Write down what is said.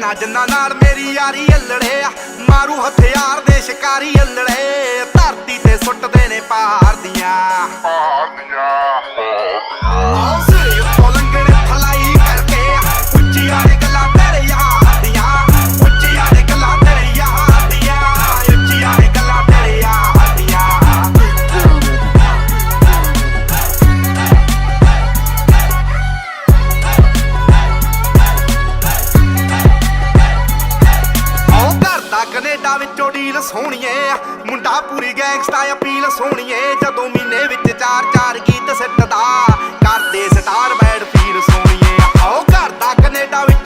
ਨਾ ਜਿੰਨਾ ਨਾਲ ਮੇਰੀ ਯਾਰੀ ਅਲੜੇ ਆ, ਮਾਰੂ ਹਥਿਆਰ ਦੇ ਸ਼ਿਕਾਰੀ ਅਲੜੇ, ਧਰਤੀ ਤੇ ਸੁੱਟਦੇ ਨੇ ਪਹਾੜ ਦੀਆਂ ਸਿਰੇ ਉੱਤੋਂ ਲੰਘਣੇ ਫਲਾਈ ਕਰਕੇ, ਉੱਚੀਆਂ ਨੇ ਗੱਲਾਂ ਤੇਰੇ ਯਾਰ ਦੀਆਂ, ਉੱਚੀਆਂ ਨੇ ਗੱਲਾਂ ਤੇਰੇ ਯਾਰ ਦੀਆਂ, ਉੱਚੀਆਂ ਨੇ ਗੱਲਾਂ ਤੇਰੇ ਯਾਰ ਦੀਆਂ। ਕੈਨੇਡਾ ਵਿੱਚੋਂ ਡੀਲ ਸੋਹਣੀਏ, ਮੁੰਡਾ ਪੂਰੀ ਗੈਂਗਸਟਾ ਅਪੀਲ ਸੋਹਣੀਏ, ਜਦੋਂ ਮਹੀਨੇ ਵਿੱਚ 4-4 ਗੀਤ ਸਿੱਟਦਾ, ਕਰਦੇ ਸਟਾਰ ਬੈਡ ਫੀਲ ਸੋਹਣੀਏ। ਆਓ ਘਰ ਦਾ ਕੈਨੇਡਾ ਵਿੱਚ